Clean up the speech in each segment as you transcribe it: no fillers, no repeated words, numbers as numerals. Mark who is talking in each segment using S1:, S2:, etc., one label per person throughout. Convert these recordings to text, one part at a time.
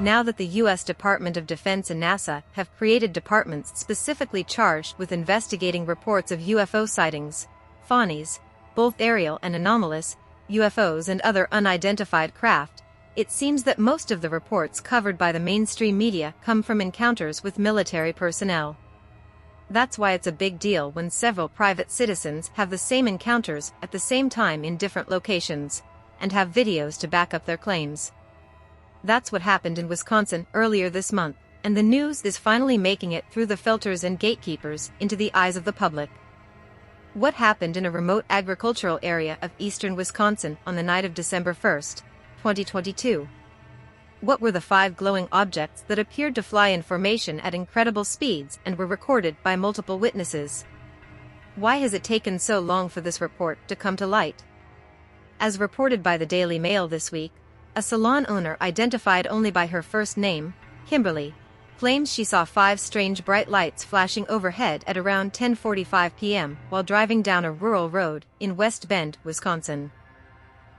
S1: now that the U.S. Department of Defense and NASA have created departments specifically charged with investigating reports of UFO sightings, FONIs, both aerial and anomalous, UFOs and other unidentified craft, it seems that most of the reports covered by the mainstream media come from encounters with military personnel. That's why it's a big deal when several private citizens have the same encounters at the same time in different locations, and have videos to back up their claims. That's what happened in Wisconsin earlier this month, and the news is finally making it through the filters and gatekeepers into the eyes of the public. What happened in a remote agricultural area of eastern Wisconsin on the night of December 1st, 2022? What were the 5 glowing objects that appeared to fly in formation at incredible speeds and were recorded by multiple witnesses? Why has it taken so long for this report to come to light? As reported by the Daily Mail this week, a salon owner identified only by her first name, Kimberly, claims she saw 5 strange bright lights flashing overhead at around 10:45 p.m. while driving down a rural road in West Bend, Wisconsin.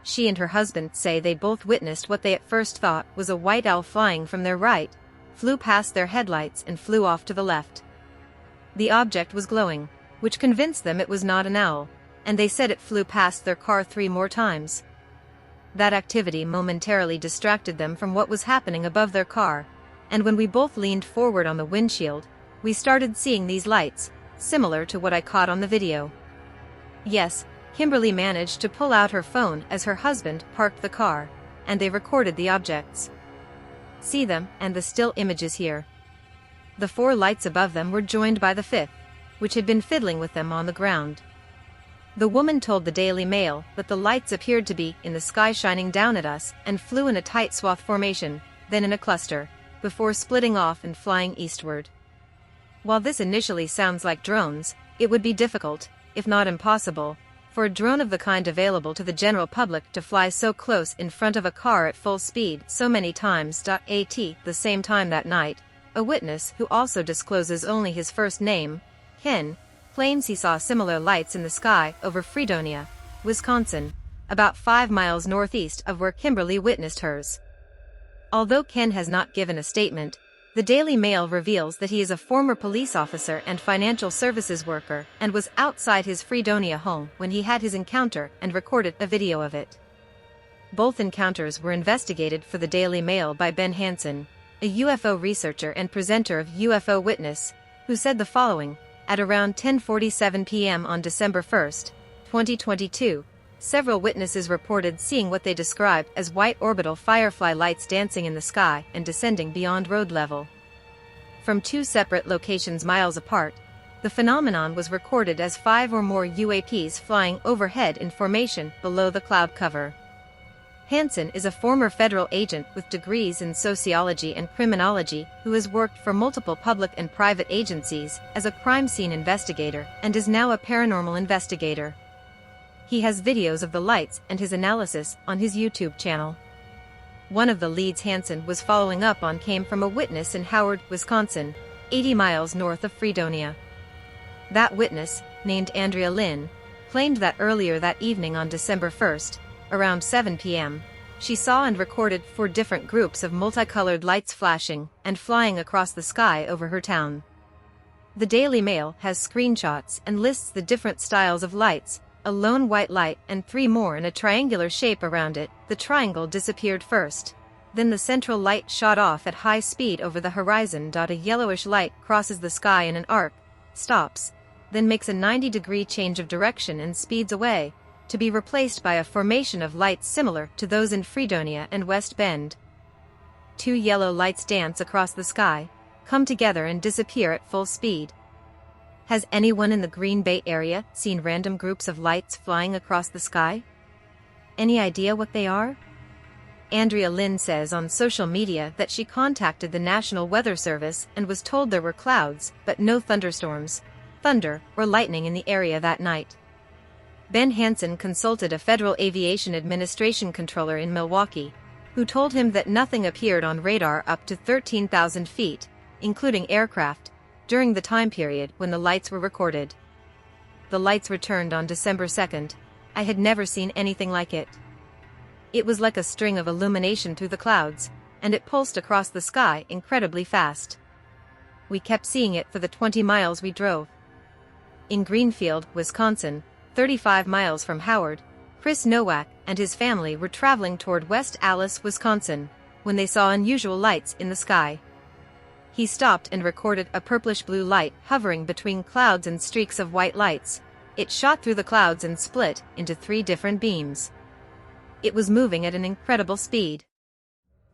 S1: She and her husband say they both witnessed what they at first thought was a white owl flying from their right, flew past their headlights and flew off to the left. The object was glowing, which convinced them it was not an owl, and they said it flew past their car 3 more times. That activity momentarily distracted them from what was happening above their car, and when we both leaned forward on the windshield, we started seeing these lights, similar to what I caught on the video. Yes, Kimberly managed to pull out her phone as her husband parked the car, and they recorded the objects. See them and the still images here. The 4 lights above them were joined by the 5th, which had been fiddling with them on the ground. The woman told the Daily Mail that the lights appeared to be in the sky shining down at us and flew in a tight swath formation, then in a cluster, before splitting off and flying eastward. While this initially sounds like drones, it would be difficult, if not impossible, for a drone of the kind available to the general public to fly so close in front of a car at full speed so many times. At the same time that night, a witness who also discloses only his first name, Ken, claims he saw similar lights in the sky over Fredonia, Wisconsin, about 5 miles northeast of where Kimberly witnessed hers. Although Ken has not given a statement, the Daily Mail reveals that he is a former police officer and financial services worker and was outside his Fredonia home when he had his encounter and recorded a video of it. Both encounters were investigated for the Daily Mail by Ben Hansen, a UFO researcher and presenter of UFO Witness, who said the following: at around 10:47 p.m. on December 1st, 2022, several witnesses reported seeing what they described as white orbital firefly lights dancing in the sky and descending beyond road level. From 2 separate locations miles apart, the phenomenon was recorded as 5 or more UAPs flying overhead in formation below the cloud cover. Hansen is a former federal agent with degrees in sociology and criminology who has worked for multiple public and private agencies as a crime scene investigator and is now a paranormal investigator. He has videos of the lights and his analysis on his YouTube channel. One of the leads Hansen was following up on came from a witness in Howard, Wisconsin, 80 miles north of Fredonia. That witness, named Andrea Lynn, claimed that earlier that evening on December 1st, around 7 p.m., she saw and recorded 4 different groups of multicolored lights flashing and flying across the sky over her town. The Daily Mail has screenshots and lists the different styles of lights: a lone white light and 3 more in a triangular shape around it. The triangle disappeared first. Then the central light shot off at high speed over the horizon. A yellowish light crosses the sky in an arc, stops, then makes a 90-degree change of direction and speeds away, to be replaced by a formation of lights similar to those in Fredonia and West Bend. 2 yellow lights dance across the sky, come together and disappear at full speed. Has anyone in the Green Bay area seen random groups of lights flying across the sky? Any idea what they are? Andrea Lynn says on social media that she contacted the National Weather Service and was told there were clouds but no thunderstorms, thunder, or lightning in the area that night. Ben Hansen consulted a Federal Aviation Administration controller in Milwaukee, who told him that nothing appeared on radar up to 13,000 feet, including aircraft, during the time period when the lights were recorded. The lights returned on December 2nd. I had never seen anything like it. It was like a string of illumination through the clouds, and it pulsed across the sky incredibly fast. We kept seeing it for the 20 miles we drove. In Greenfield, Wisconsin, 35 miles from Howard, Chris Nowak and his family were traveling toward West Allis, Wisconsin, when they saw unusual lights in the sky. He stopped and recorded a purplish-blue light hovering between clouds and streaks of white lights. It shot through the clouds and split into 3 different beams. It was moving at an incredible speed.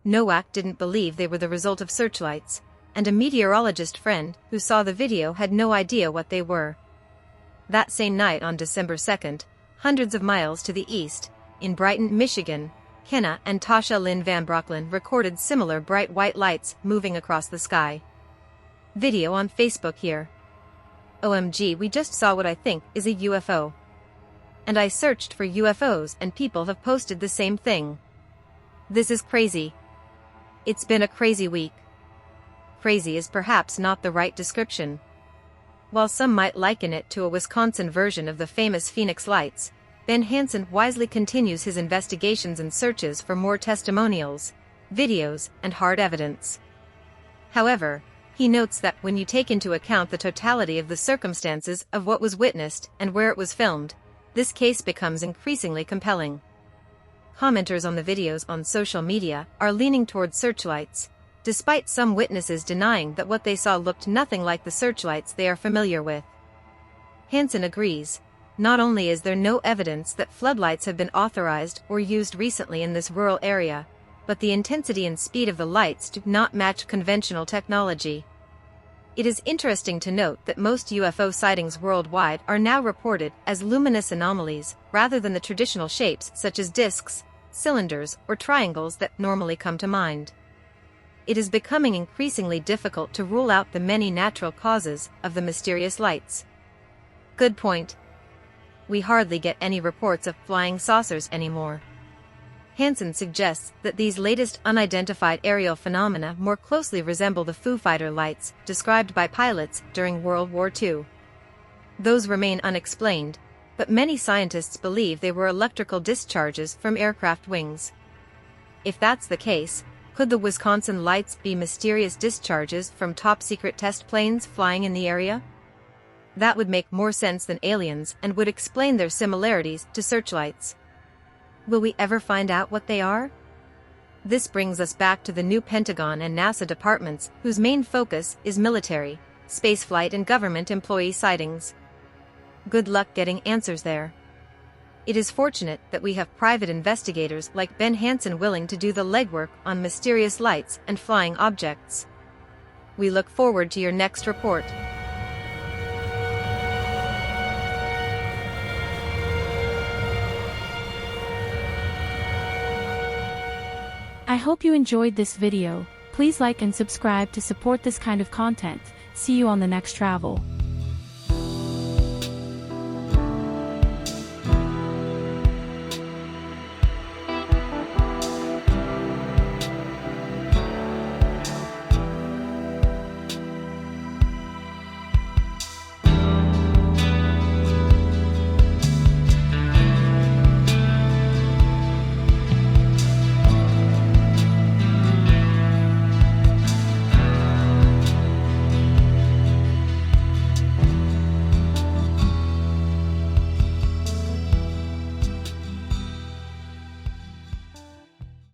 S1: Nowak didn't believe they were the result of searchlights, and a meteorologist friend who saw the video had no idea what they were. That same night on December 2nd, hundreds of miles to the east, in Brighton, Michigan, Kenna and Tasha Lynn Van Brocklin recorded similar bright white lights moving across the sky. Video on Facebook here. OMG, we just saw what I think is a UFO. And I searched for UFOs and people have posted the same thing. This is crazy. It's been a crazy week. Crazy is perhaps not the right description. While some might liken it to a Wisconsin version of the famous Phoenix Lights, Ben Hansen wisely continues his investigations and searches for more testimonials, videos, and hard evidence. However, he notes that when you take into account the totality of the circumstances of what was witnessed and where it was filmed, this case becomes increasingly compelling. Commenters on the videos on social media are leaning towards searchlights, despite some witnesses denying that what they saw looked nothing like the searchlights they are familiar with. Hansen agrees. Not only is there no evidence that floodlights have been authorized or used recently in this rural area, but the intensity and speed of the lights do not match conventional technology. It is interesting to note that most UFO sightings worldwide are now reported as luminous anomalies rather than the traditional shapes such as disks, cylinders, or triangles that normally come to mind. It is becoming increasingly difficult to rule out the many natural causes of the mysterious lights. Good point. We hardly get any reports of flying saucers anymore. Hansen suggests that these latest unidentified aerial phenomena more closely resemble the Foo Fighter lights described by pilots during World War II. Those remain unexplained, but many scientists believe they were electrical discharges from aircraft wings. If that's the case, could the Wisconsin lights be mysterious discharges from top-secret test planes flying in the area? That would make more sense than aliens and would explain their similarities to searchlights. Will we ever find out what they are? This brings us back to the new Pentagon and NASA departments whose main focus is military, spaceflight and government employee sightings. Good luck getting answers there. It is fortunate that we have private investigators like Ben Hansen willing to do the legwork on mysterious lights and flying objects. We look forward to your next report.
S2: I hope you enjoyed this video. Please like and subscribe to support this kind of content. See you on the next travel.